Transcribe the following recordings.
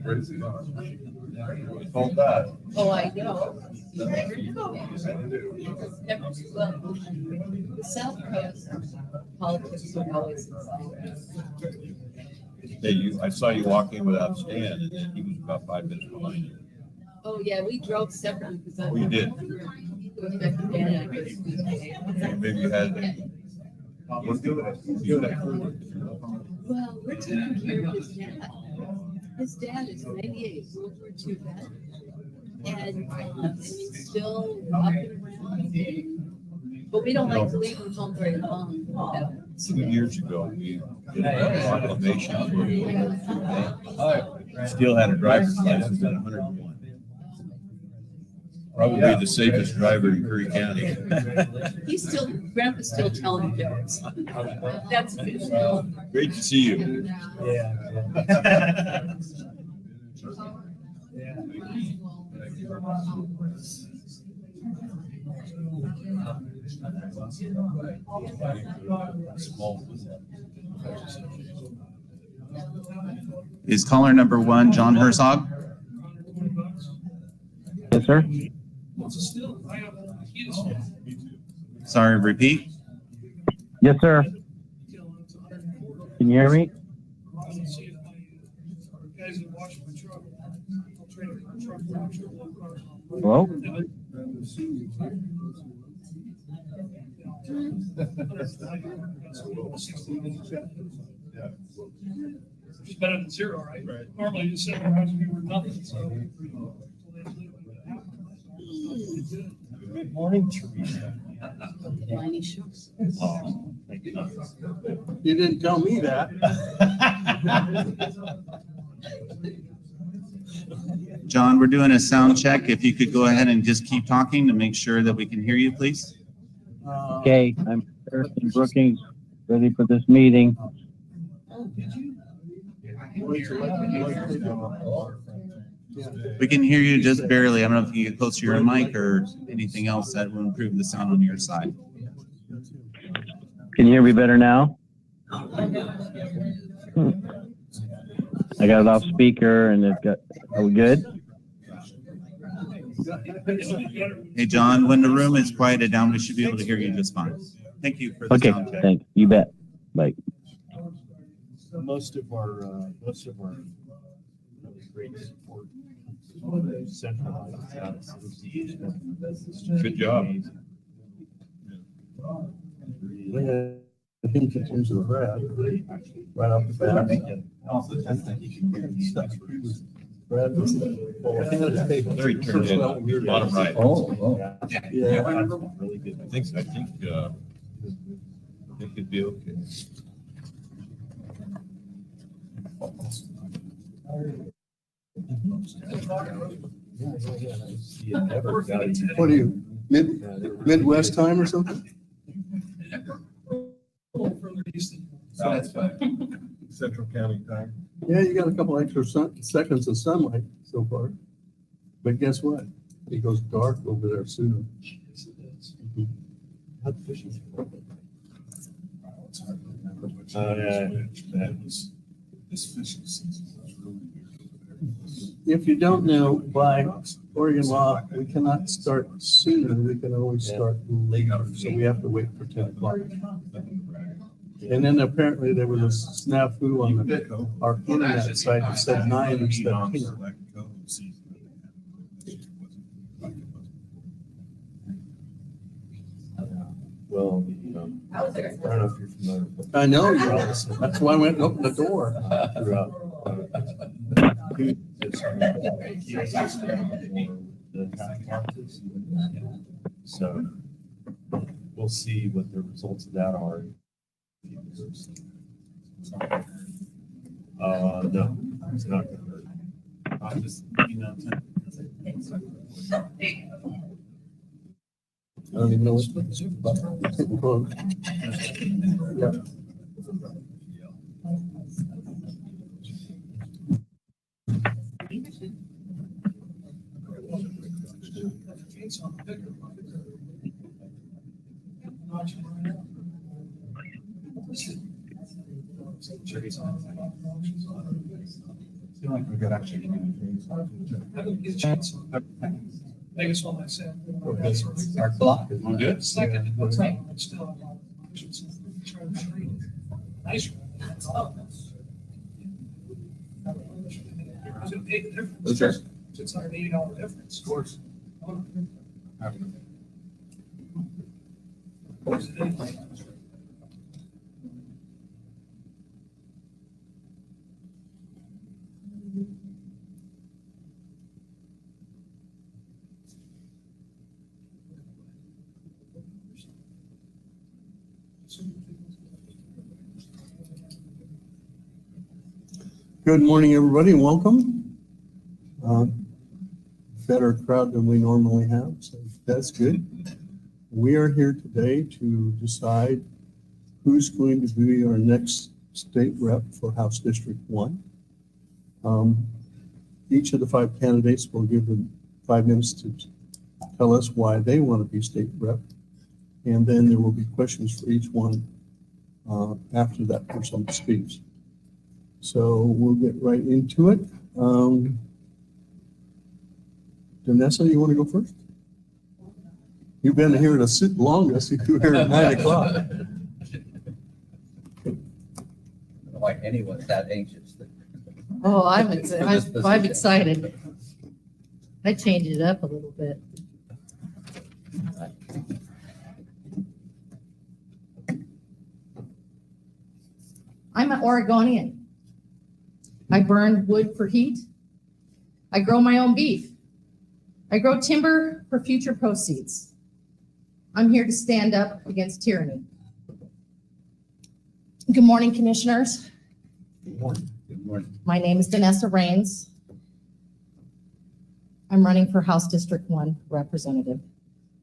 Crazy. Called that. Oh, I know. Never, well, the South Coast politics are always exciting. Hey, I saw you walk in without Stan, and he was about 5 minutes behind you. Oh, yeah, we drove separately because I. Oh, you did? Maybe you had. Let's do it. Well, we're taking care of his dad. His dad is 98, World War II vet, and he's still up and around. But we don't like to leave him home very long. 2 years ago, we did a proclamation. Still had a driver's license at 101. Probably the safest driver in Curry County. Grandpa's still telling jokes. That's good. Great to see you. Yeah. Is caller number 1 John Herzog? Yes, sir. Sorry, repeat. Yes, sir. Can you hear me? Hello? It's better than zero, right? Normally you sit around and you were nothing, so. Good morning, Teresa. Liney Shores. Oh, thank you. You didn't tell me that. John, we're doing a sound check. If you could go ahead and just keep talking to make sure that we can hear you, please. Okay, I'm Harrison Brookings, ready for this meeting. We can hear you just barely. I don't know if you can get closer to your mic or anything else that will improve the sound on your side. Can you hear me better now? I got it off speaker and it got, are we good? Hey, John, when the room is quieted down, we should be able to hear you just fine. Thank you for the Okay, sound check. thanks. You bet. Bye. Most of our great support centralized out of cities. Good job. I think it was the Brad, right off the bat. Brad was There he turned in, bottom right. Oh. Yeah. Really good. I think it could be okay. What are you, Midwest time or something? That's fine. Central County time. Yeah, you got a couple extra seconds of sunlight so far. But guess what? It goes dark over there soon. If you don't know, by Oregon law, we cannot start sooner. We can always start later. So we have to wait for 10 o'clock. And then apparently there was a snafu on our internet site that said 9 instead of 10. Well, I don't know if you're familiar with I know you are. That's why I went and opened the door. So we'll see what the results of that are. No, it's not going to hurt. I'm just, I don't even know what's about. Yeah. feel like we got actually. I didn't get a chance. Biggest one I said. Our clock is on. Good. Second, it's not, it's still. Nice. It's a big difference. Sure. It's like an $80 difference. Of course. Good morning, everybody, and welcome. Better crowd than we normally have, so that's good. We are here today to decide who's going to be our next state rep for House District 1. Each of the 5 candidates will give them 5 minutes to tell us why they want to be state rep. And then there will be questions for each one after that person speaks. So we'll get right into it. Vanessa, you want to go first? You've been here the longest. You were here at 9 o'clock. Like anyone's that anxious. Oh, I'm excited. I changed it up a little bit. I'm an Oregonian. I burn wood for heat. I grow my own beef. I grow timber for future proceeds. I'm here to stand up against tyranny. Good morning, commissioners. Good morning. Good morning. My name is Vanessa Rains. I'm running for House District 1 representative.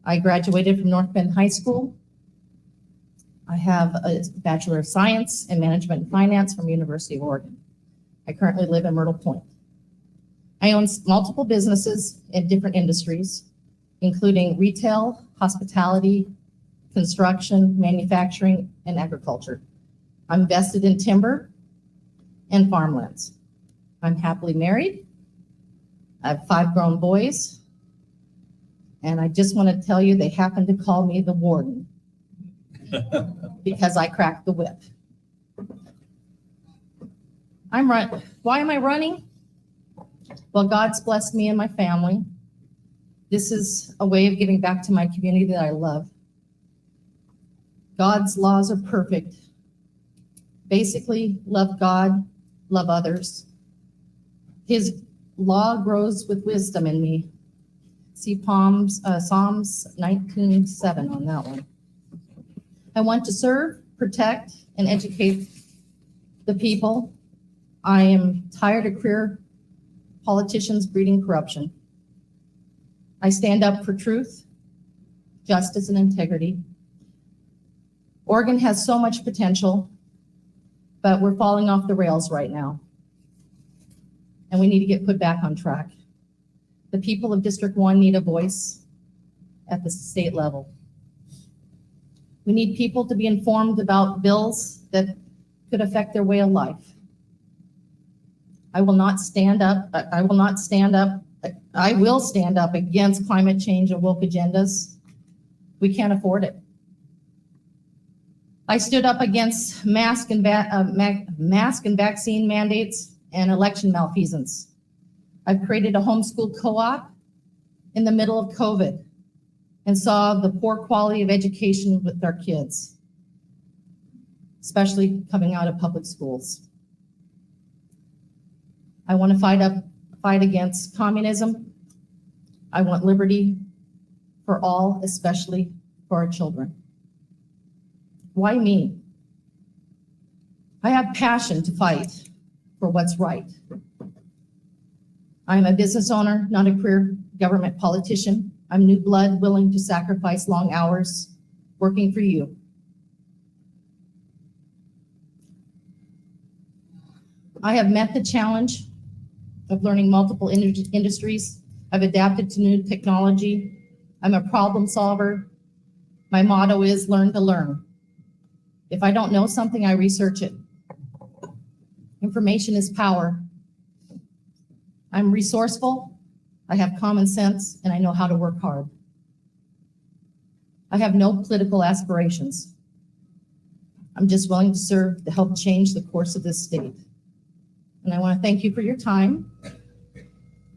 I graduated from North Bend High School. I have a Bachelor of Science in Management and Finance from University of Oregon. I currently live in Myrtle Point. I own multiple businesses in different industries, including retail, hospitality, construction, manufacturing, and agriculture. I'm vested in timber and farmlands. I'm happily married. I have 5 grown boys. And I just want to tell you, they happen to call me the warden because I cracked the whip. Why am I running? Well, God's blessed me and my family. This is a way of giving back to my community that I love. God's laws are perfect. Basically, love God, love others. His law grows with wisdom in me. See Psalms 19:7 on that one. I want to serve, protect, and educate the people. I am tired of career politicians breeding corruption. I stand up for truth, justice, and integrity. Oregon has so much potential, but we're falling off the rails right now. And we need to get put back on track. The people of District 1 need a voice at the state level. We need people to be informed about bills that could affect their way of life. I will stand up against climate change and woke agendas. We can't afford it. I stood up against mask and vaccine mandates and election malfeasance. I've created a homeschool co-op in the middle of COVID and saw the poor quality of education with our kids, especially coming out of public schools. I want to fight against communism. I want liberty for all, especially for our children. Why me? I have passion to fight for what's right. I'm a business owner, not a career government politician. I'm new blood, willing to sacrifice long hours working for you. I have met the challenge of learning multiple industries. I've adapted to new technology. I'm a problem solver. My motto is learn to learn. If I don't know something, I research it. Information is power. I'm resourceful, I have common sense, and I know how to work hard. I have no political aspirations. I'm just willing to serve to help change the course of this state. And I want to thank you for your time.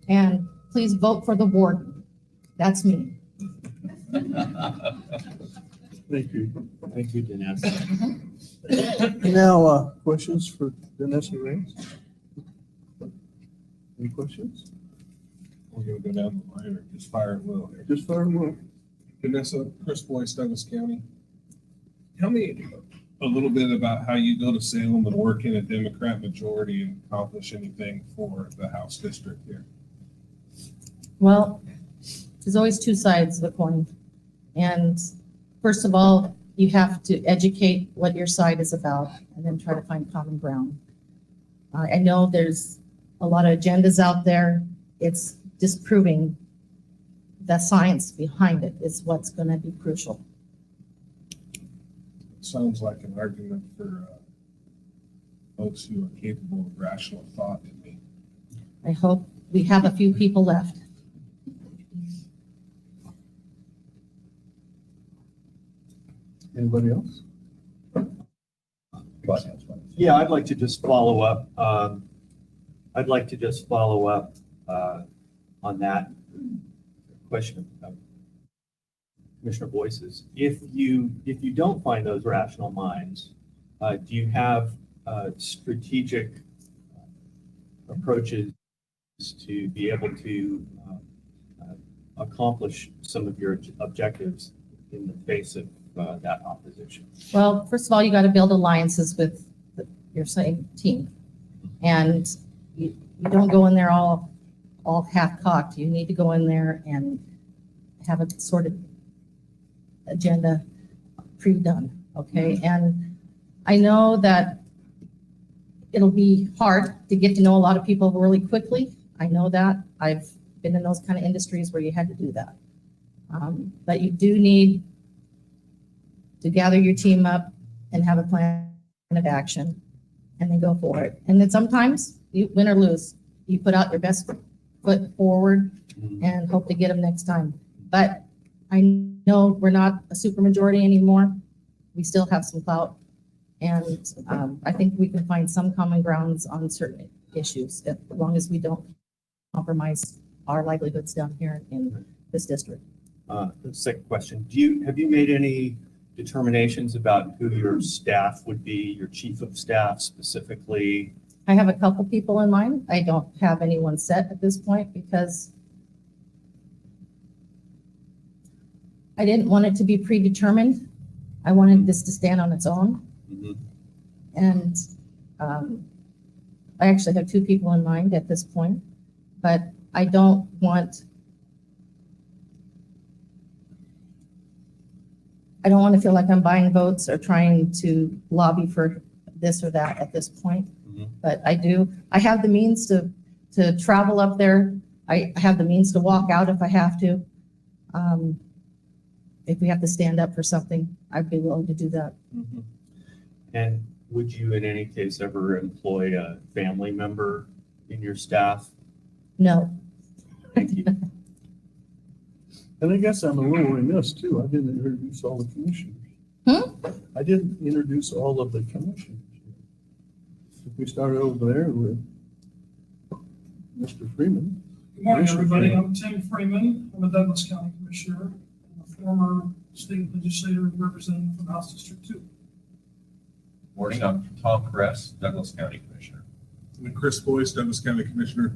And please vote for the warden. That's me. Thank you. Thank you, Dinesh. Now, questions for Vanessa Raines? Any questions? We're gonna go down the line or just fire at will here. Just fire away. Vanessa, Chris Boice, Douglas County. Tell me a little bit about how you go to Salem and work in a Democrat majority and accomplish anything for the House district here. Well, there's always two sides of a coin. And first of all, you have to educate what your side is about and then try to find common ground. I know there's a lot of agendas out there. It's disproving the science behind it is what's going to be crucial. Sounds like an argument for folks who are capable of rational thought to me. I hope we have a few people left. Anybody else? Yeah, I'd like to just follow up. On that question of Commissioner Boice's. If you don't find those rational minds, do you have strategic approaches to be able to accomplish some of your objectives in the face of that opposition? Well, first of all, you got to build alliances with your same team. And you don't go in there all half-cocked. You need to go in there and have a sort of agenda pre-done, okay? And I know that it'll be hard to get to know a lot of people really quickly. I know that. I've been in those kind of industries where you had to do that. But you do need to gather your team up and have a plan of action and then go for it. And then sometimes you win or lose, you put out your best foot forward and hope to get them next time. But I know we're not a supermajority anymore. We still have some clout. And I think we can find some common grounds on certain issues as long as we don't compromise our livelihoods down here in this district. The second question, have you made any determinations about who your staff would be, your chief of staff specifically? I have a couple people in mind. I don't have anyone set at this point because I didn't want it to be predetermined. I wanted this to stand on its own. And I actually have two people in mind at this point, but I don't want to feel like I'm buying votes or trying to lobby for this or that at this point. But I have the means to travel up there. I have the means to walk out if I have to. If we have to stand up for something, I'd be willing to do that. And would you in any case ever employ a family member in your staff? No. Thank you. And I guess I'm a little remiss too. I didn't introduce all the commissioners. I didn't introduce all of the commissioners. If we started over there with Mr. Freeman. Good morning, everybody. I'm Tim Freeman. I'm a Douglas County Commissioner, and a former state legislator representing from House District 2. Morning, I'm Tom Kress, Douglas County Commissioner. And Chris Boice, Douglas County Commissioner.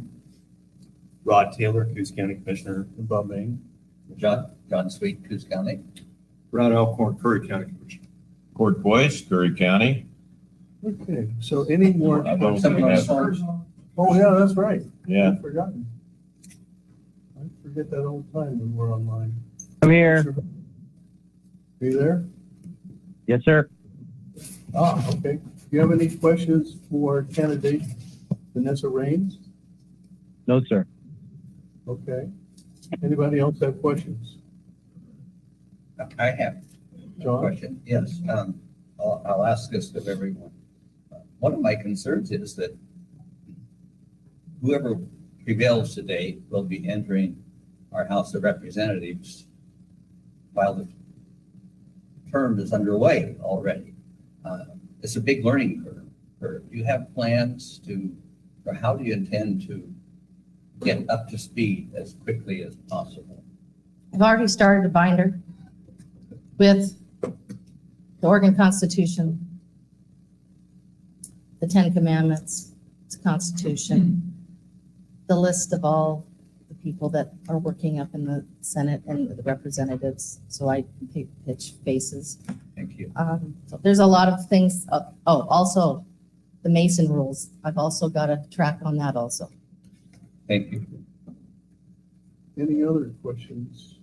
Rod Taylor, Coos County Commissioner. And Bob Main. John Sweet, Coos County. Rod Alcorn, Curry County Commissioner. Court Boyce, Curry County. Okay, so any more? I don't Somebody have- start. Oh, yeah, that's right. Yeah. I'd forgotten. I forget that all the time when we're online. I'm here. Are you there? Yes, sir. Okay. Do you have any questions for candidate Vanessa Raines? No, sir. Okay. Anybody else have questions? I have a John? question. Yes, I'll ask this of everyone. One of my concerns is that whoever prevails today will be entering our House of Representatives while the term is underway already. It's a big learning curve. Do you have plans to, or how do you intend to get up to speed as quickly as possible? I've already started a binder with the Oregon Constitution, the Ten Commandments, the Constitution, the list of all the people that are working up in the Senate and the representatives, so I can pitch faces. Thank you. So there's a lot of things. Also the Mason rules. I've also got a track on that also. Thank you. Any other questions?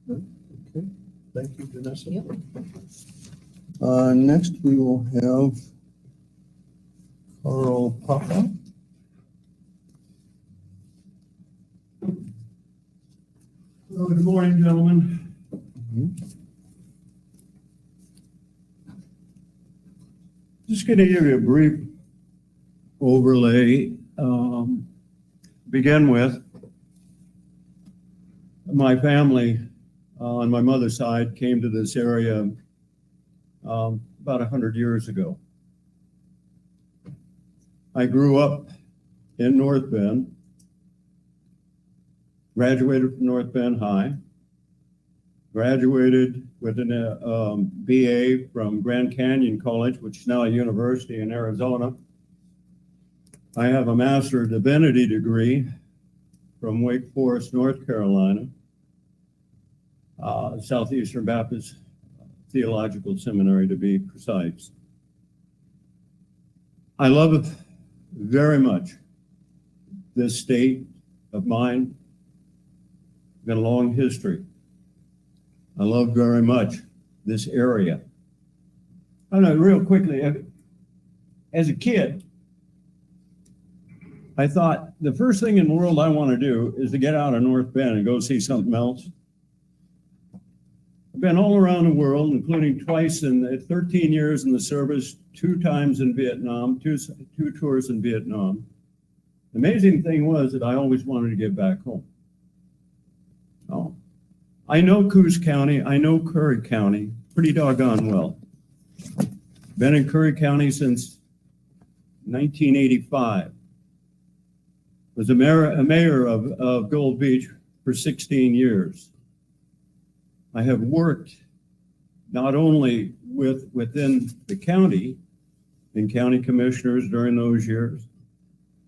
No? Okay, thank you, Vanessa. Yep. Next, we will have Carl Papa. Well, good morning, gentlemen. Just going to give you a brief overlay. Begin with, my family on my mother's side came to this area about 100 years ago. I grew up in North Bend, graduated from North Bend High, graduated with an BA from Grand Canyon College, which is now a university in Arizona. I have a Master of Divinity degree from Wake Forest, North Carolina, Southeastern Baptist Theological Seminary to be precise. I love very much this state of mine. Got a long history. I love very much this area. I don't know, real quickly, as a kid, I thought the first thing in the world I want to do is to get out of North Bend and go see something else. I've been all around the world, including twice in 13 years in the service, 2 times in Vietnam, two tours in Vietnam. The amazing thing was that I always wanted to get back home. Oh, I know Coos County, I know Curry County pretty doggone well. Been in Curry County since 1985. Was a mayor of Gold Beach for 16 years. I have worked not only within the county and county commissioners during those years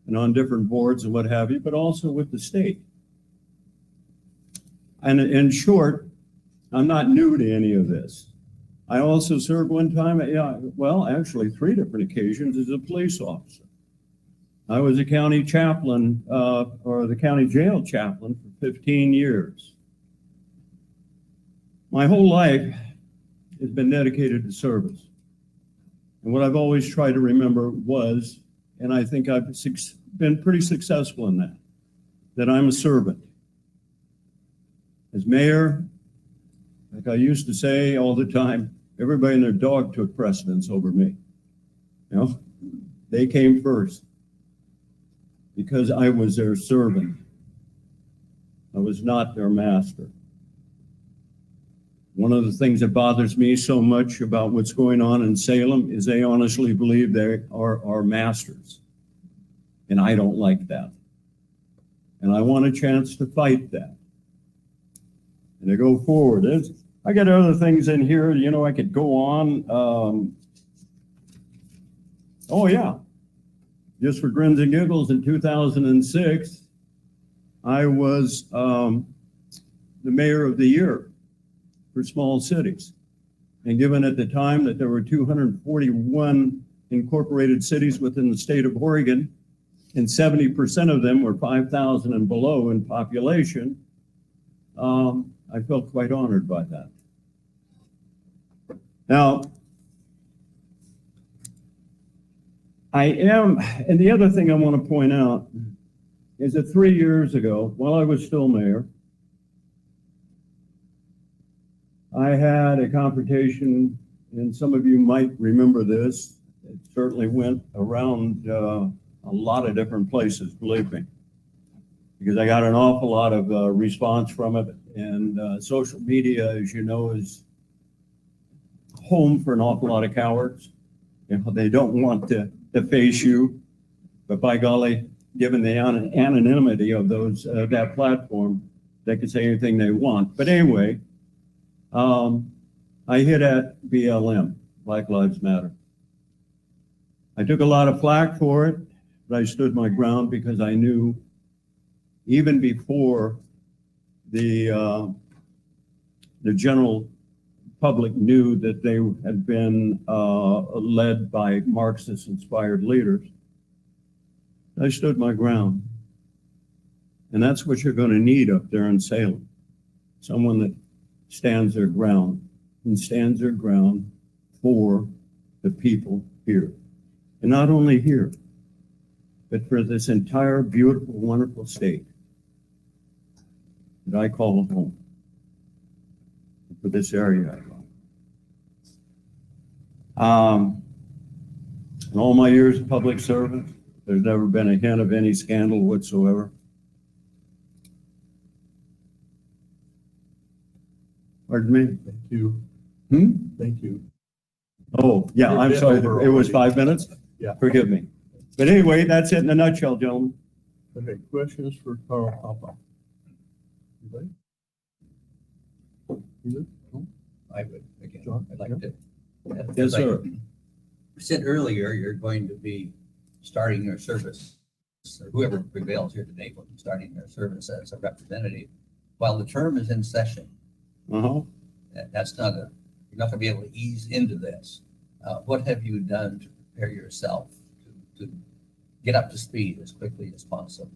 and on different boards and what have you, but also with the state. And in short, I'm not new to any of this. I also served one time, actually 3 different occasions as a police officer. I was a county chaplain, or the county jail chaplain for 15 years. My whole life has been dedicated to service. And what I've always tried to remember was, and I think I've been pretty successful in that I'm a servant. As mayor, like I used to say all the time, everybody and their dog took precedence over me. You know, they came first because I was their servant. I was not their master. One of the things that bothers me so much about what's going on in Salem is they honestly believe they are our masters. And I don't like that. And I want a chance to fight that. And to go forward. I got other things in here, you know, I could go on. Oh yeah, just for grins and giggles, in 2006, I was the mayor of the year for small cities. And given at the time that there were 241 incorporated cities within the state of Oregon, and 70% of them were 5,000 and below in population, I felt quite honored by that. Now, and the other thing I want to point out is that 3 years ago, while I was still mayor, I had a confrontation, and some of you might remember this. It certainly went around a lot of different places, believe me. Because I got an awful lot of response from it. And social media, as you know, is home for an awful lot of cowards. You know, they don't want to face you, but by golly, given the anonymity of those that platform, they can say anything they want. But anyway, I hit at BLM, Black Lives Matter. I took a lot of flack for it, but I stood my ground because I knew even before the general public knew that they had been led by Marxist-inspired leaders, I stood my ground. And that's what you're going to need up there in Salem. Someone that stands their ground and stands their ground for the people here. And not only here, but for this entire beautiful, wonderful state that I call home. For this area I love. In all my years of public service, there's never been a hint of any scandal whatsoever. Pardon me? Thank you. Thank you. Oh, yeah, I'm sorry. It was 5 minutes? Yeah. Forgive me. But anyway, that's it in a nutshell, gentlemen. Okay, questions for Carl Papa? Anybody? Either? No? I would, again, John? I'd like Yeah. to. Yes, sir. You said earlier, you're going to be starting your service, or whoever prevails here today will be starting their service as a representative while the term is in session. Uh-huh. That's not you're not going to be able to ease into this. What have you done to prepare yourself to get up to speed as quickly as possible?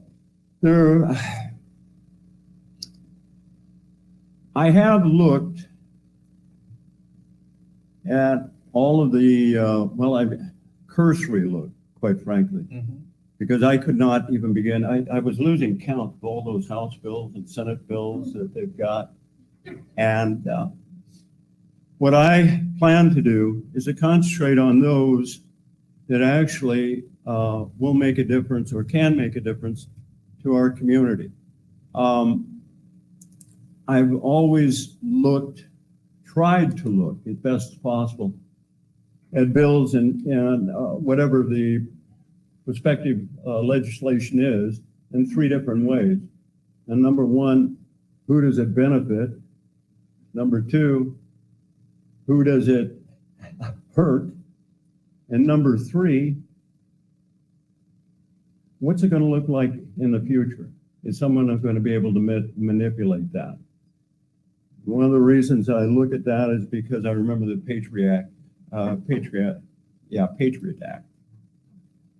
I have looked at all of the, I've cursory looked, quite frankly, because I could not even begin. I was losing count of all those House bills and Senate bills that they've got. And what I plan to do is to concentrate on those that actually will make a difference or can make a difference to our community. I've always tried to look as best as possible at bills and whatever the prospective legislation is in three different ways. And number one, who does it benefit? Number two, who does it hurt? And number three, what's it going to look like in the future? Is someone going to be able to manipulate that? One of the reasons I look at that is because I remember the Patriot Act.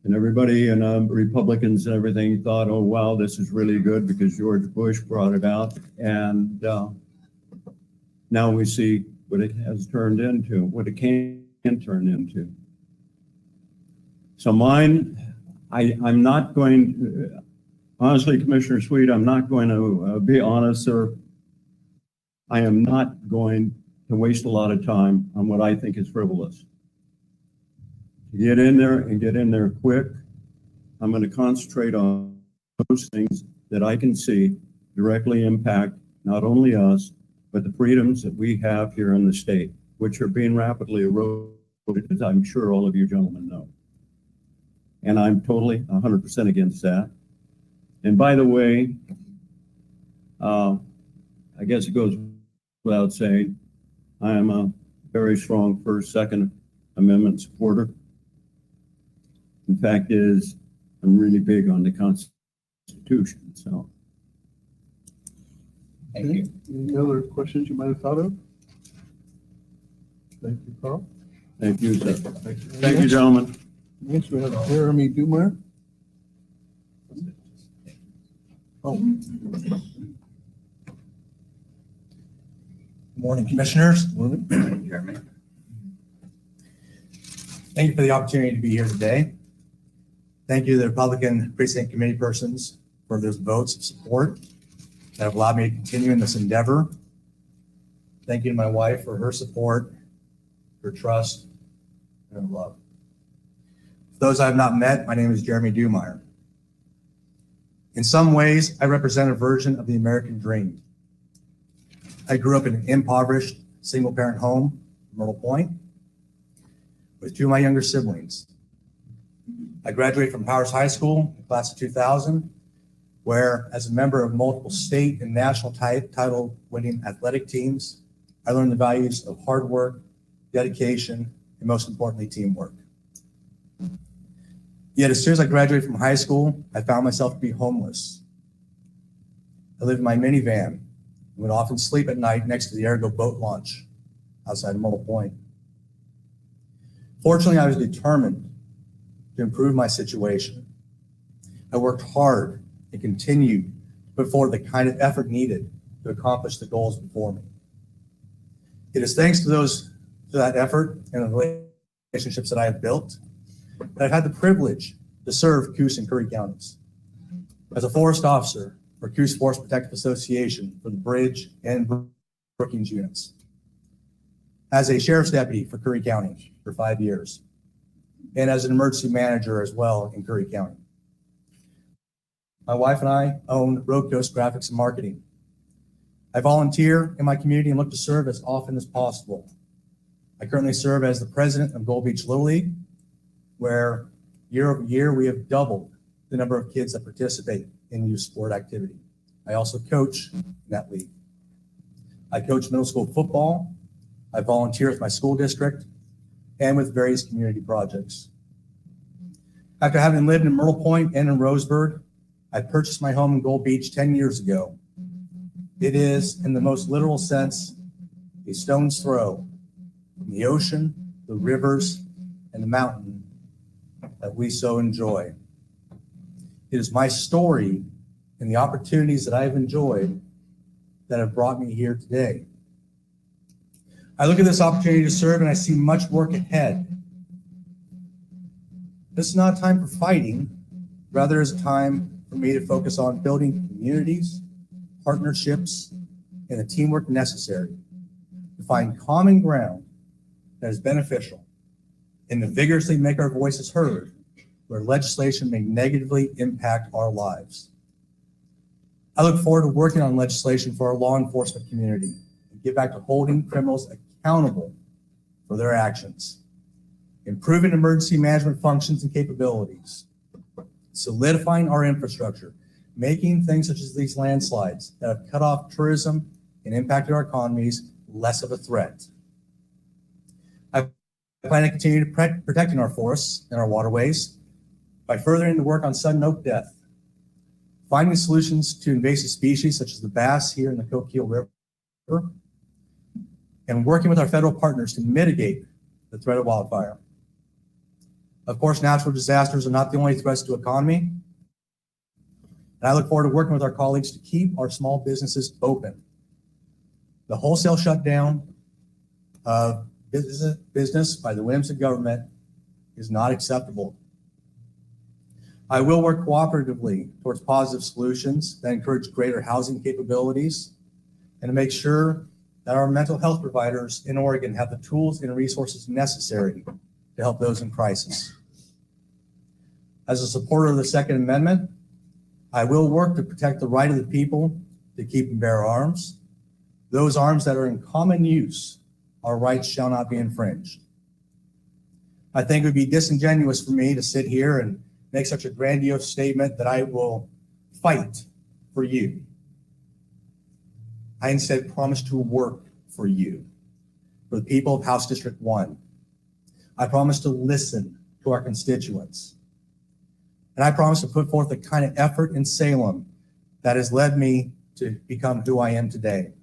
And everybody and Republicans and everything thought, oh, wow, this is really good because George Bush brought it out. And now we see what it has turned into, what it can turn into. So mine, I'm not going to, honestly, Commissioner Sweet, I'm not going to be honest, sir. I am not going to waste a lot of time on what I think is frivolous. To get in there and get in there quick, I'm going to concentrate on those things that I can see directly impact not only us, but the freedoms that we have here in the state, which are being rapidly eroded, as I'm sure all of you gentlemen know. And I'm totally 100% against that. And by the way, I guess it goes without saying, I am a very strong First, Second Amendment supporter. The fact is, I'm really big on the Constitution, so. Thank you. Any other questions you might have thought of? Thank you, Carl. Thank you, sir. Thank you, gentlemen. Next, we have Jeremy Dumeyer. Oh, Good morning, Commissioners. Jeremy. Thank you for the opportunity to be here today. Thank you to the Republican Precinct Committee persons for those votes of support that have allowed me to continue in this endeavor. Thank you to my wife for her support, her trust, and her love. For those I have not met, my name is Jeremy Dumeyer. In some ways, I represent a version of the American dream. I grew up in an impoverished single-parent home in Myrtle Point with two of my younger siblings. I graduated from Powers High School in the class of 2000, where as a member of multiple state and national title-winning athletic teams, I learned the values of hard work, dedication, and most importantly, teamwork. Yet as soon as I graduated from high school, I found myself to be homeless. I lived in my minivan and would often sleep at night next to the Ergo boat launch outside of Myrtle Point. Fortunately, I was determined to improve my situation. I worked hard and continued to put forward the kind of effort needed to accomplish the goals before me. It is thanks to that effort and the relationships that I have built that I've had the privilege to serve Coos and Curry counties. As a forest officer for Coos Forest Protective Association for the Bridge and Brookings units. As a sheriff's deputy for Curry County for 5 years. And as an emergency manager as well in Curry County. My wife and I own Road Coast Graphics and Marketing. I volunteer in my community and look to serve as often as possible. I currently serve as the president of Gold Beach Little League, where year over year we have doubled the number of kids that participate in youth sport activity. I also coach in that league. I coach middle school football. I volunteer with my school district and with various community projects. After having lived in Myrtle Point and in Roseburg, I purchased my home in Gold Beach 10 years ago. It is, in the most literal sense, a stone's throw from the ocean, the rivers, and the mountain that we so enjoy. It is my story and the opportunities that I have enjoyed that have brought me here today. I look at this opportunity to serve and I see much work ahead. This is not a time for fighting, rather is a time for me to focus on building communities, partnerships, and the teamwork necessary to find common ground that is beneficial and to vigorously make our voices heard where legislation may negatively impact our lives. I look forward to working on legislation for our law enforcement community and get back to holding criminals accountable for their actions, improving emergency management functions and capabilities, solidifying our infrastructure, making things such as these landslides that have cut off tourism and impacted our economies less of a threat. I plan to continue protecting our forests and our waterways by furthering the work on sudden oak death, finding solutions to invasive species such as the bass here in the Coquille River, and working with our federal partners to mitigate the threat of wildfire. Of course, natural disasters are not the only threats to the economy. And I look forward to working with our colleagues to keep our small businesses open. The wholesale shutdown of business by the whims of government is not acceptable. I will work cooperatively towards positive solutions that encourage greater housing capabilities and to make sure that our mental health providers in Oregon have the tools and resources necessary to help those in crisis. As a supporter of the Second Amendment, I will work to protect the right of the people to keep and bear arms. Those arms that are in common use, our rights shall not be infringed. I think it would be disingenuous for me to sit here and make such a grandiose statement that I will fight for you. I instead promise to work for you, for the people of House District 1. I promise to listen to our constituents. And I promise to put forth the kind of effort in Salem that has led me to become who I am today.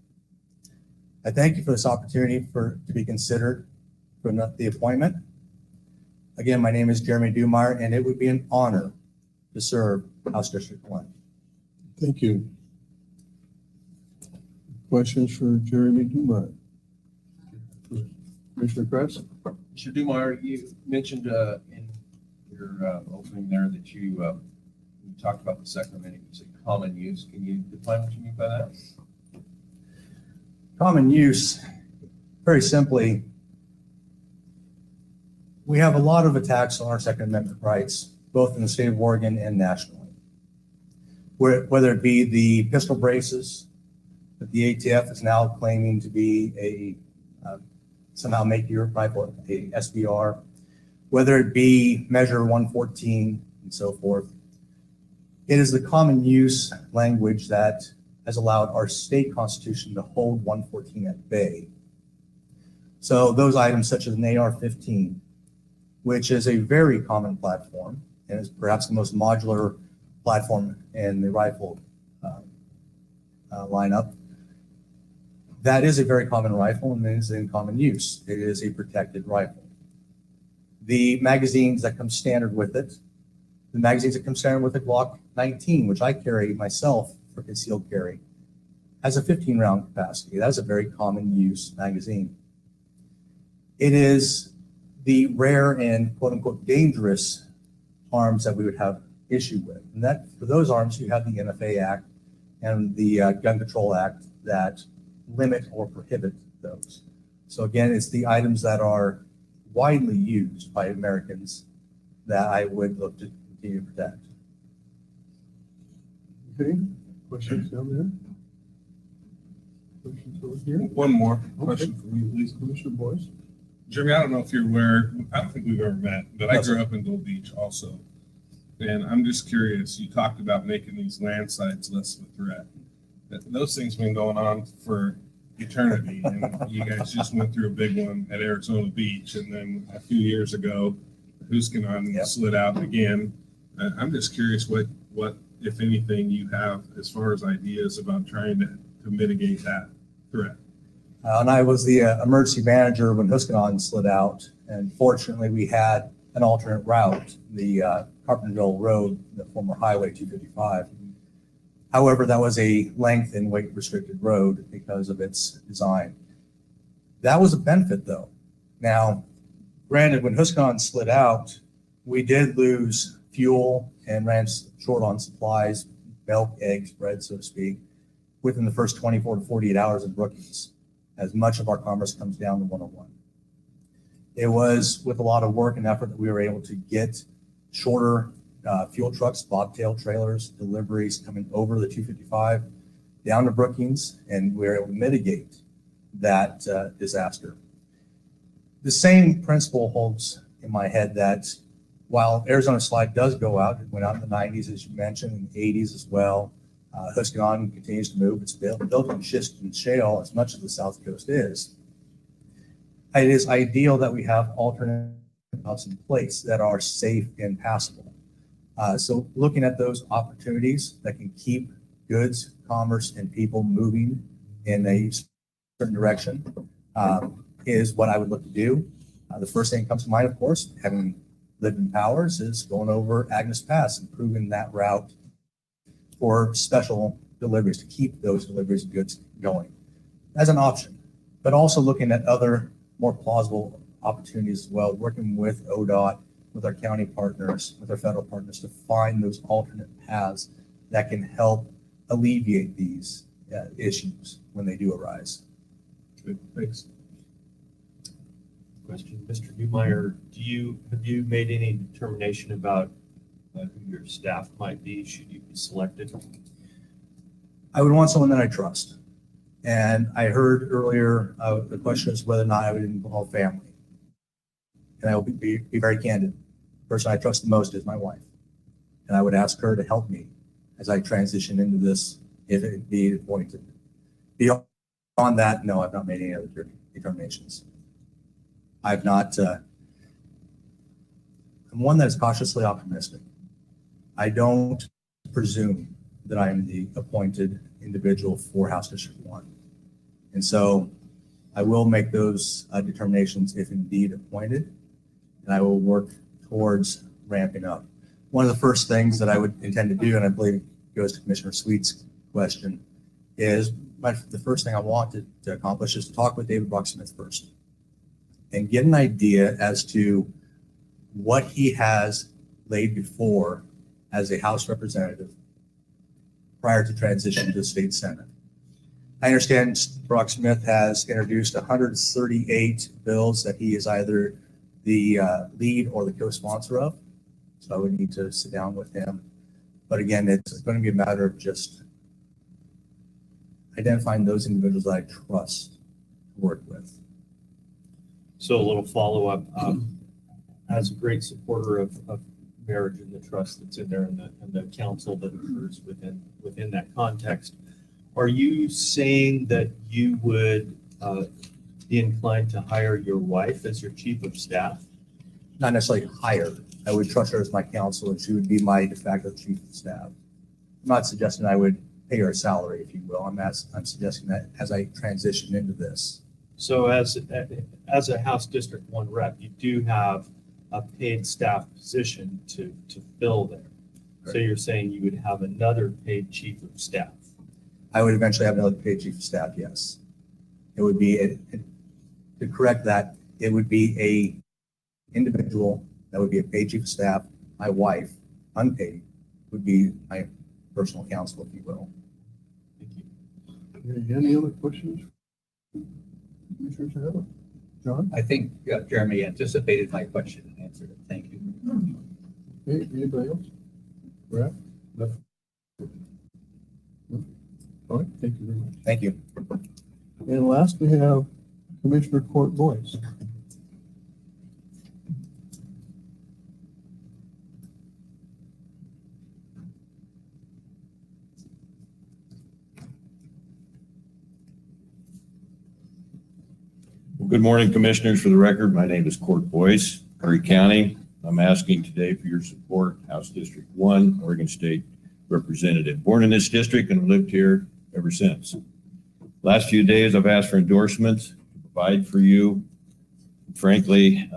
I thank you for this opportunity to be considered for the appointment. Again, my name is Jeremy Dumeyer, and it would be an honor to serve House District 1. Thank you. Questions for Jeremy Dumeyer? Commissioner Kress? Mr. Dumeyer, you mentioned in your opening there that you talked about the Second Amendment, you said common use. Can you define what you mean by that? Common use, very simply, We have a lot of attacks on our Second Amendment rights, both in the state of Oregon and nationally. Whether it be the pistol braces that the ATF is now claiming to be somehow make your rifle a SBR, whether it be Measure 114 and so forth. It is the common use language that has allowed our state constitution to hold 114 at bay. So those items such as an AR-15, which is a very common platform and is perhaps the most modular platform in the rifle lineup, that is a very common rifle and is in common use. It is a protected rifle. The magazines that come standard with it, the magazines that come standard with the Glock 19, which I carry myself for concealed carry, has a 15-round capacity. That is a very common use magazine. It is the rare and quote unquote dangerous arms that we would have issue with. And that for those arms, you have the NFA Act and the Gun Control Act that limit or prohibit those. So again, it's the items that are widely used by Americans that I would look to continue to protect. Okay, questions down there? Questions over here? One more question for you, please. Commissioner Boyce? Jeremy, I don't know if you're aware, I don't think we've ever met, but I No, sir. grew up in Gold Beach also. And I'm just curious, you talked about making these land sites less of a threat. Those things have been going on for eternity. And you guys just went through a big one at Arizona Beach. And then a few years ago, Coos County slid out again. I'm just curious what, if anything, you have as far as ideas about trying to mitigate that threat. And I was the emergency manager when Huskinnon slid out. And fortunately, we had an alternate route, the Carpenterville Road, the former Highway 255. However, that was a length and weight restricted road because of its design. That was a benefit though. Now, granted, when Huskinnon slid out, we did lose fuel and ran short on supplies, milk, eggs, bread, so to speak, within the first 24 to 48 hours of Brookings, as much of our commerce comes down to 101. It was with a lot of work and effort that we were able to get shorter fuel trucks, bobtail trailers, deliveries coming over the 255 down to Brookings, and we were able to mitigate that disaster. The same principle holds in my head that while Arizona Slide does go out, it went out in the 90s, as you mentioned, in the 80s as well. Huskinnon continues to move. It's built on schist and shale as much as the South Coast is. It is ideal that we have alternate routes in place that are safe and passable. So looking at those opportunities that can keep goods, commerce, and people moving in a certain direction is what I would look to do. The first thing that comes to mind, of course, having lived in Powers, is going over Agnes Pass, improving that route for special deliveries, to keep those deliveries of goods going as an option, but also looking at other more plausible opportunities as well, working with ODOT, with our county partners, with our federal partners to find those alternate paths that can help alleviate these issues when they do arise. Good, thanks. Question, Mr. Newmeyer, have you made any determination about who your staff might be should you be selected? I would want someone that I trust. And I heard earlier the question is whether or not I would involve family. And I will be very candid. The person I trust the most is my wife. And I would ask her to help me as I transition into this if it be appointed. Beyond that, no, I've not made any other determinations. I've not, I'm one that is cautiously optimistic. I don't presume that I am the appointed individual for House District 1. And so I will make those determinations if indeed appointed, and I will work towards ramping up. One of the first things that I would intend to do, and I believe it goes to Commissioner Sweet's question, is the first thing I want to accomplish is to talk with David Brock-Smith first and get an idea as to what he has laid before as a House representative prior to transition to the state Senate. I understand Brock-Smith has introduced 138 bills that he has either the lead or the co-sponsor of. So I would need to sit down with him. But again, it's going to be a matter of just identifying those individuals that I trust to work with. So a little follow-up, as a great supporter of marriage and the trust that's in there and the counsel that occurs within that context, are you saying that you would be inclined to hire your wife as your chief of staff? Not necessarily hire. I would trust her as my counsel, and she would be my de facto chief of staff. I'm not suggesting I would pay her a salary, if you will. I'm suggesting that as I transition into this. So as a House District 1 rep, you do have a paid staff position to fill there. So you're saying you would have another paid chief of staff? I would eventually have another paid chief of staff, yes. It would be, to correct that, it would be a individual that would be a paid chief of staff. My wife, unpaid, would be my personal counsel, if you will. Thank you. Any other questions? Commissioners have? John? I think Jeremy anticipated my question and answered it. Thank you. Okay, anybody else? Brad? No? All right, thank you very much. Thank you. And last, we have Commissioner Court Boice. Good morning, Commissioners. For the record, my name is Court Boice, Curry County. I'm asking today for your support, House District 1, Oregon State Representative. Born in this district and lived here ever since. Last few days, I've asked for endorsements to provide for you. Frankly,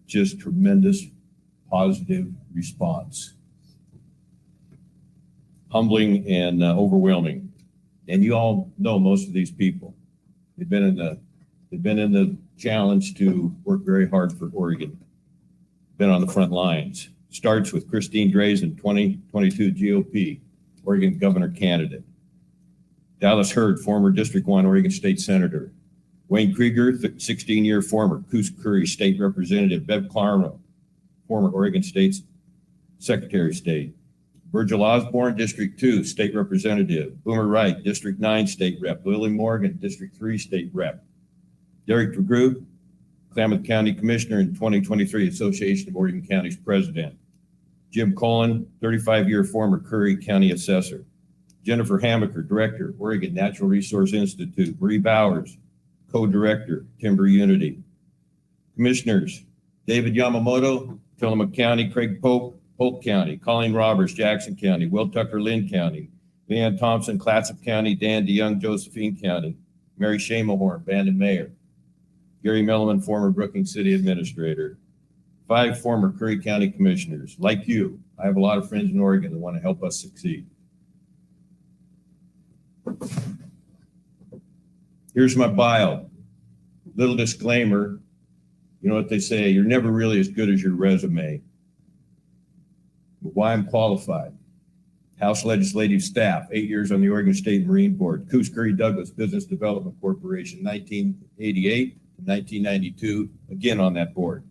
just tremendous positive response. Humbling and overwhelming. And you all know most of these people. They've been in the challenge to work very hard for Oregon. Been on the front lines. Starts with Christine Drazen, 2022 GOP, Oregon governor candidate. Dallas Hurd, former District 1 Oregon State Senator. Wayne Krieger, 16-year former Coos County State Representative. Bev Clarno, former Oregon State Secretary of State. Virgil Osborne, District 2 State Representative. Boomer Wright, District 9 State Rep. Lily Morgan, District 3 State Rep. Derek DeGroot, Klamath County Commissioner in 2023, Association of Oregon Counties President. Jim Cullen, 35-year former Curry County Assessor. Jennifer Hamaker, Director, Oregon Natural Resource Institute. Marie Bowers, Co-Director, Timber Unity. Commissioners, David Yamamoto, Tillamook County. Craig Pope, Polk County. Colleen Roberts, Jackson County. Will Tucker, Lynn County. Leanne Thompson, Clatsop County. Dan DeYoung, Josephine County. Mary Shamahorn, Bandon Mayor. Gary Milliman, former Brookings City Administrator. 5 former Curry County Commissioners. Like you, I have a lot of friends in Oregon that want to help us succeed. Here's my bio. Little disclaimer. You know what they say, you're never really as good as your resume. But why I'm qualified. House Legislative Staff, 8 years on the Oregon State Marine Board. Coos Curry Douglas Business Development Corporation, 1988 to 1992, again on that board.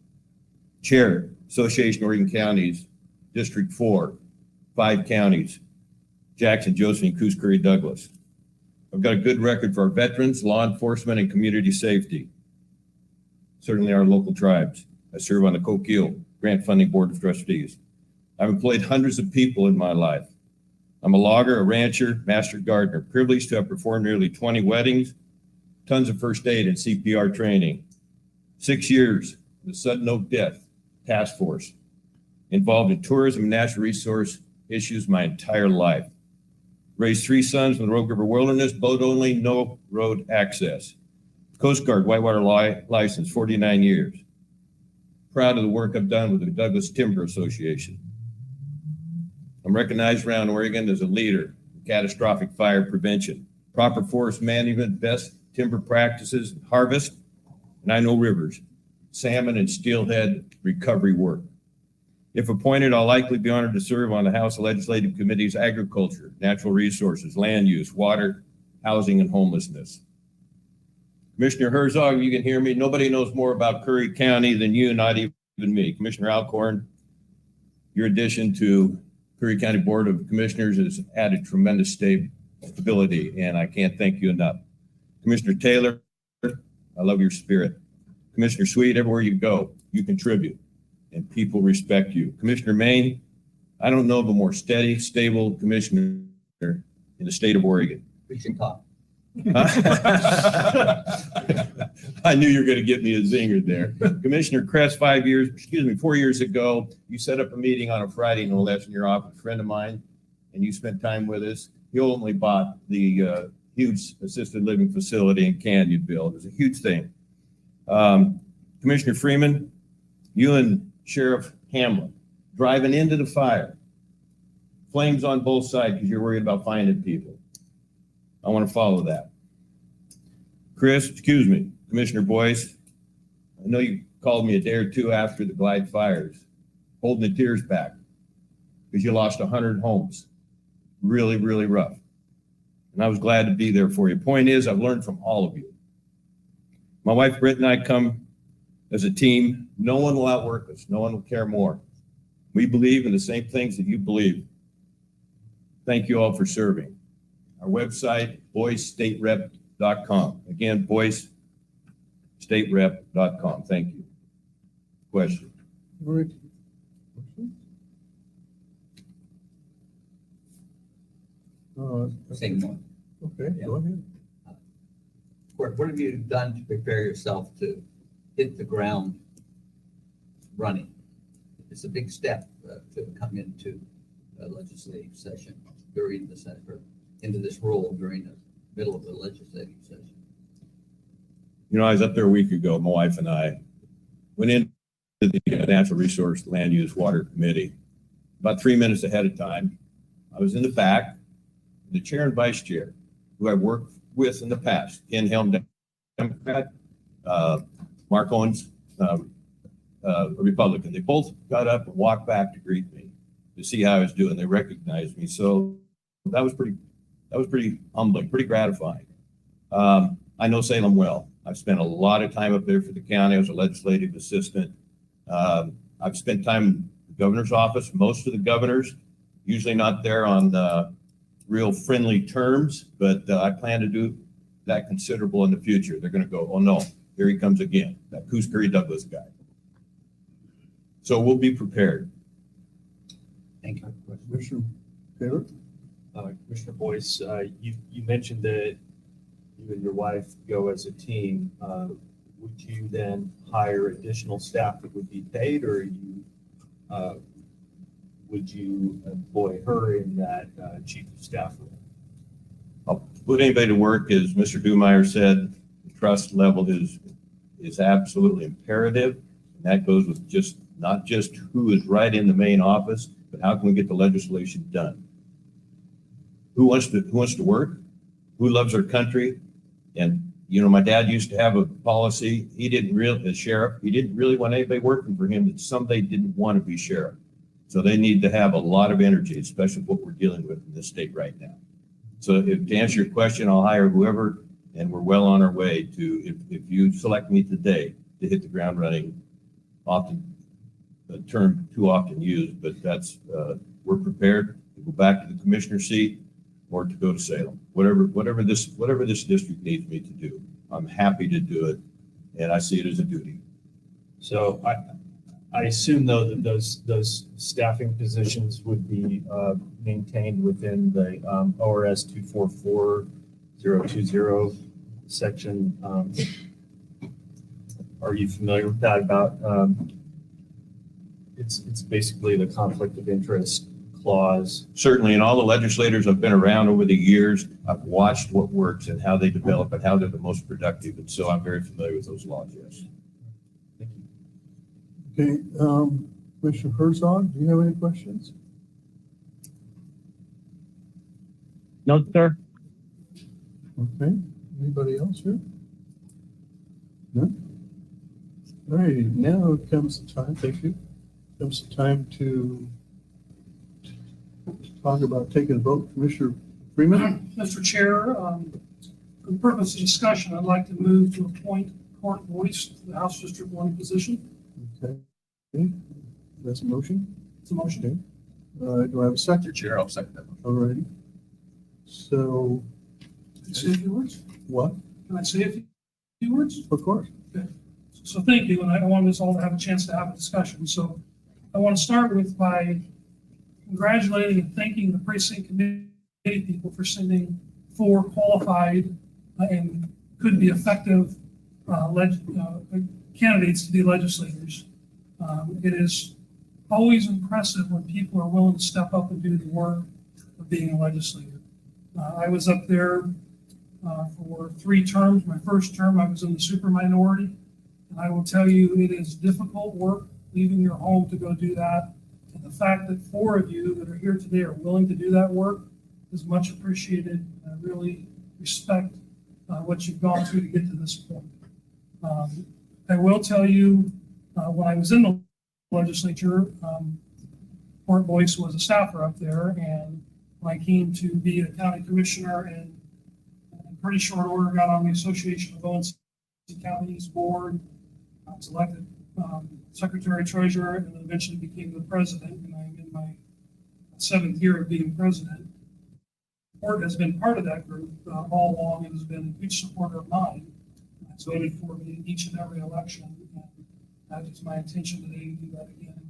Chair, Association of Oregon Counties, District 4, 5 counties, Jackson, Josephine, Coos Curry, Douglas. I've got a good record for our veterans, law enforcement, and community safety. Certainly our local tribes. I serve on the Coquille Grant Funding Board of Trustees. I've employed hundreds of people in my life. I'm a logger, a rancher, master gardener, privileged to have performed nearly 20 weddings, tons of first aid and CPR training. 6 years, the sudden no death task force, involved in tourism and natural resource issues my entire life. Raised 3 sons from the Rogue River Wilderness, boat only, no road access. Coast Guard, whitewater license, 49 years. Proud of the work I've done with the Douglas Timber Association. I'm recognized around Oregon as a leader in catastrophic fire prevention, proper forest management, best timber practices, harvest, and I know rivers, salmon, and steelhead recovery work. If appointed, I'll likely be honored to serve on the House Legislative Committee's Agriculture, Natural Resources, Land Use, Water, Housing, and Homelessness. Commissioner Herzog, you can hear me. Nobody knows more about Curry County than you, not even me. Commissioner Alcorn, your addition to Curry County Board of Commissioners has added tremendous stability, and I can't thank you enough. Commissioner Taylor, I love your spirit. Commissioner Sweet, everywhere you go, you contribute, and people respect you. Commissioner Maine, I don't know of a more steady, stable commissioner in the state of Oregon. We should talk. I knew you were going to get me a zinger there. Commissioner Kress, 4 years ago, you set up a meeting on a Friday, no less, in your office, a friend of mine, and you spent time with us. He ultimately bought the huge assisted living facility in Canyonville. It was a huge thing. Commissioner Freeman, you and Sheriff Hamlin driving into the fire, flames on both sides because you're worried about finding people. I want to follow that. Commissioner Boice, I know you called me a day or two after the Glide fires, holding the tears back because you lost 100 homes. Really, really rough. And I was glad to be there for you. Point is, I've learned from all of you. My wife, Britt, and I come as a team. No one will outwork us. No one will care more. We believe in the same things that you believe. Thank you all for serving. Our website, boicestaterep.com. Again, boicestaterep.com. Thank you. Question? All right. Same one. Okay, go ahead. What have you done to prepare yourself to hit the ground running? It's a big step to come into a legislative session during the session, or into this role during the middle of the legislative session. You know, I was up there a week ago. My wife and I went into the Natural Resource Land Use Water Committee about 3 minutes ahead of time. I was in the back, the chair and vice chair, who I've worked with in the past, Ken Helm, Democrat, Mark Owens, a Republican. They both got up and walked back to greet me to see how I was doing. They recognized me. So that was pretty humbling, pretty gratifying. I know Salem well. I've spent a lot of time up there for the county. I was a legislative assistant. I've spent time in the governor's office. Most of the governors, usually not there on real friendly terms, but I plan to do that considerable in the future. They're going to go, oh no, here he comes again, that Coos County Douglas guy. So we'll be prepared. Thank you. Commissioner Taylor? Commissioner Boice, you mentioned that you and your wife go as a team. Would you then hire additional staff that would be paid, or would you employ her in that chief of staff role? I'll put anybody to work, as Mr. Dumeyer said. The trust level is absolutely imperative, and that goes with not just who is right in the main office, but how can we get the legislation done? Who wants to work? Who loves our country? And you know, my dad used to have a policy. He didn't really, as sheriff, he didn't really want anybody working for him that someday didn't want to be sheriff. So they need to have a lot of energy, especially what we're dealing with in this state right now. So to answer your question, I'll hire whoever, and we're well on our way to, if you select me today, to hit the ground running. Often, a term too often used, but that's, we're prepared to go back to the commissioner seat or to go to Salem. Whatever this district needs me to do, I'm happy to do it, and I see it as a duty. So I assume, though, that those staffing positions would be maintained within the ORS 244020 section. Are you familiar with that? About it's basically the conflict of interest clause. Certainly, and all the legislators I've been around over the years, I've watched what works and how they develop and how they're the most productive, and so I'm very familiar with those laws. Yes. Okay, Commissioner Herzog, do you have any questions? No, sir. Okay, anybody else here? No? All righty, now comes the time, thank you. Comes the time to talk about taking a vote. Commissioner Freeman? Mr. Chair, For the purpose of discussion, I'd like to move to appoint Court Boice to the House District 1 position. Okay. That's a motion. It's a motion. Do I have a second? Chair, I'll second that. All righty. So Can I say a few words? what? Can I say a few words? Of course. So thank you, and I want us all to have a chance to have a discussion. So I want to start with by congratulating and thanking the precinct committee people for sending 4 qualified and could be effective candidates to be legislators. It is always impressive when people are willing to step up and do the work of being a legislator. I was up there for 3 terms. My first term, I was in the super minority. And I will tell you, it is difficult work leaving your home to go do that. And the fact that 4 of you that are here today are willing to do that work is much appreciated. I really respect what you've gone through to get to this point. I will tell you, when I was in the legislature, Court Boice was a staffer up there, and when I came to be a county commissioner, and in pretty short order got on the Association of Boice Counties board. I was elected secretary treasurer, and then eventually became the president. And I'm in my 7th year of being president. Court has been part of that group all along and has been a huge supporter of mine. Has voted for me in each and every election, and that is my intention today to do that again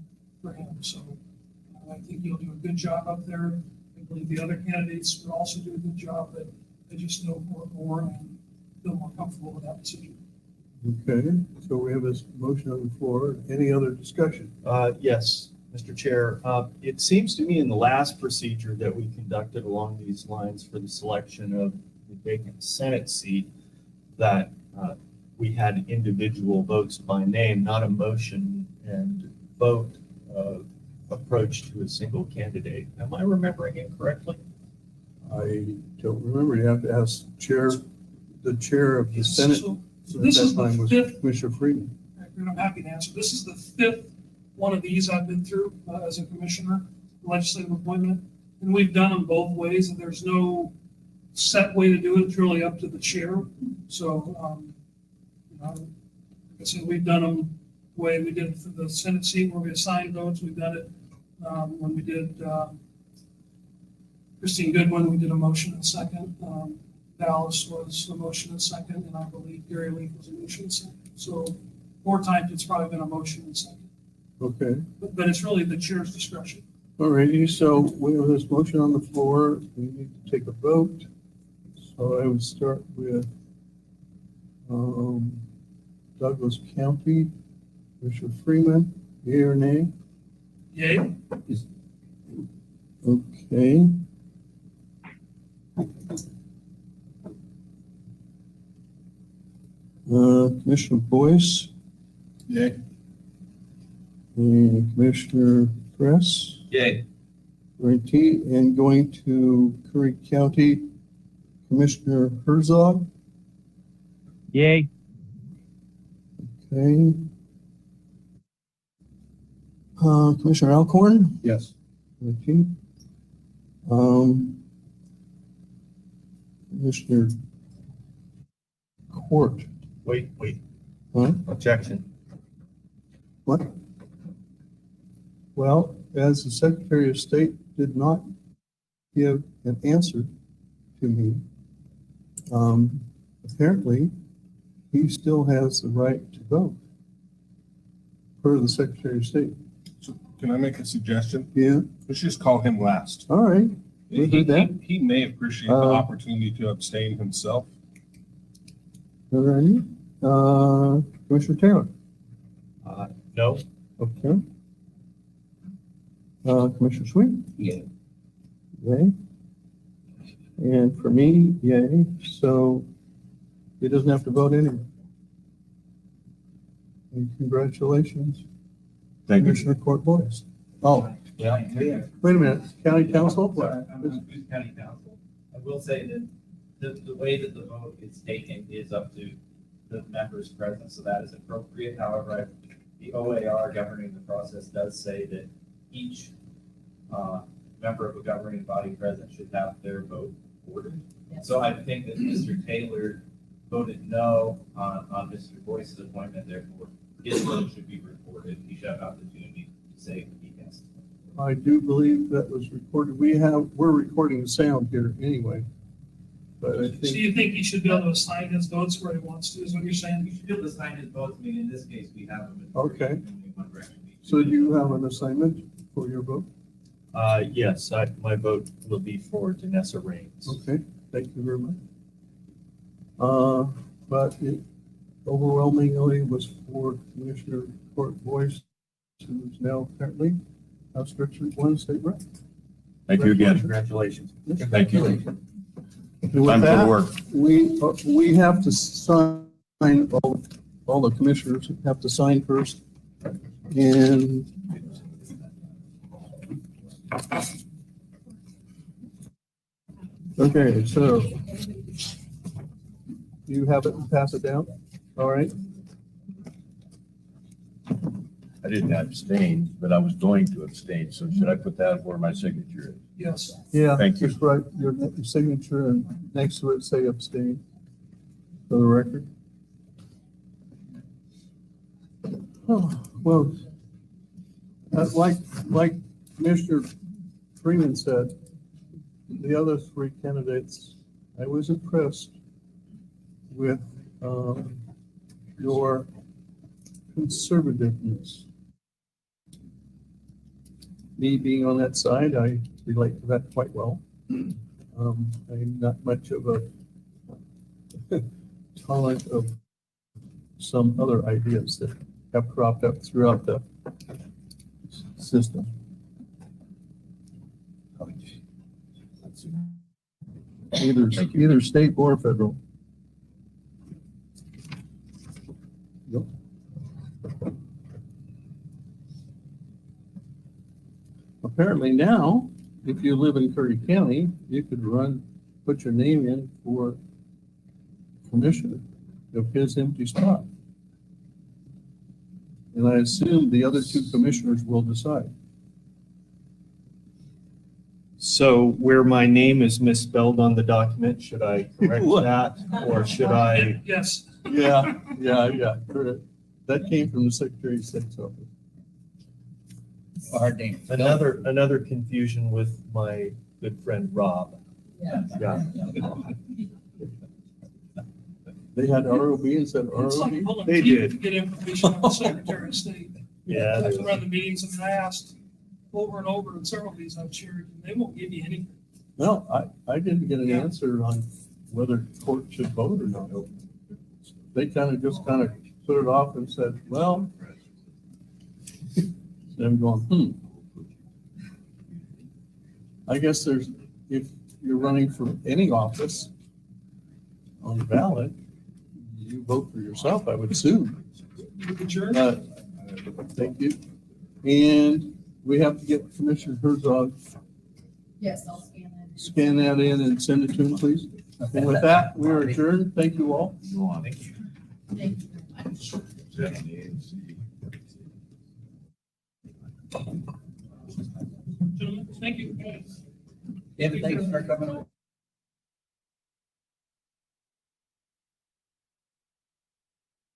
for him. So I think you'll do a good job up there. I believe the other candidates will also do a good job, but I just know Court more and feel more comfortable with that decision. Okay, so we have this motion on the floor. Any other discussion? Yes, Mr. Chair. It seems to me in the last procedure that we conducted along these lines for the selection of the vacant Senate seat, that we had individual votes by name, not a motion and vote approach to a single candidate. Am I remembering it correctly? I don't remember. You have to ask the chair of the Senate. So this is the At that time was 5th. Commissioner Freeman. And I'm happy to answer. This is the 5th one of these I've been through as a commissioner, legislative appointment. And we've done them both ways, and there's no set way to do it. It's really up to the chair. So, like I said, we've done them the way we did it for the Senate seat where we assigned votes. We've done it when we did Christine Goodwin, we did a motion and second. Dallas was a motion and second, and I believe Gary Leaf was a motion and second. So 4 times it's probably been a motion and second. Okay. But it's really the chair's discretion. All righty, so we have this motion on the floor. We need to take a vote. So I would start with Douglas County, Commissioner Freeman, yea or nay? Yay. Okay. Commissioner Boice. Yay. And Commissioner Press. Yay. Righty, and going to Curry County, Commissioner Herzog. Yay. Okay. Commissioner Alcorn. Yes. Righty. Commissioner Court. Wait. Huh? Objection. What? Well, as the Secretary of State did not give an answer to me, apparently he still has the right to vote per the Secretary of State. So can I make a suggestion? Yeah, Let's just call him last. all right. We'll do that. He may appreciate the opportunity to abstain himself. All righty. Commissioner Taylor. No. Okay. Commissioner Sweet. Yeah. Yay. And for me, yay. So he doesn't have to vote anyway. And congratulations, Thank you. Commissioner Court Boice. Oh, Yeah. wait a minute. County Council? I'm Coos County Council. I will say that the way that the vote is taken is up to the members present, so that is appropriate. However, the OAR governing the process does say that each member of a governing body present should have their vote recorded. So I think that Mr. Taylor voted no on Mr. Boyce's appointment, therefore his vote should be recorded. He should have opportunity to say yes. I do believe that was recorded. We're recording the sound here anyway. But I So think, you think he should be able to assign his votes where he wants to, is what you're He saying? should be able to sign his votes. I mean, in this case, we have a majority. Okay. and one direction. so do you have an assignment for your vote? Yes, my vote will be for Danessa Rains. Okay, thank you very much. But it overwhelmingly was for Commissioner Boice, who's now apparently House District 1 State Rep. Thank you again. Congratulations. Thank you. And with Time for that, work. we have to sign, all the commissioners have to sign first. And okay, so you have it and pass it down? All right. I didn't abstain, but I was going to abstain. So should I put that where my signature is? Yes. Yeah. Thank you. Just write your signature and next to it say abstain for the record. Oh, well, like Commissioner Freeman said, the other three candidates, I was impressed with your conservativeness. Me being on that side, I relate to that quite well. I'm not much of a tolerant of some other ideas that have cropped up throughout the system. Either state or federal. Yep. Apparently now, if you live in Curry County, you could put your name in for commissioner of his empty spot. And I assume the other two commissioners will decide. So where my name is misspelled on the document, should I correct that or should I? Yes. Yeah. Correct. That came from the Secretary of State's office. Hard name. Another confusion with my good friend Rob. Yeah. They had ROB instead of It's like ROB. pulling They teeth did. to get information on the Secretary of State. Yeah. That's around the meetings. I mean, I asked over and over in several of these I've shared, and they won't give you anything. No, I didn't get an answer on whether court should vote or not. They just put it off and said, well, and I'm going, I guess if you're running for any office on the ballot, you vote for yourself, I would assume. Adjourn? Thank you. And we have to get Commissioner Herzog, Yes, I'll scan that. scan that in and send it to him, please. And with that, we are adjourned. Thank you all. Thank you. Thank you very much. Gentlemen, thank you. David, thanks for coming over.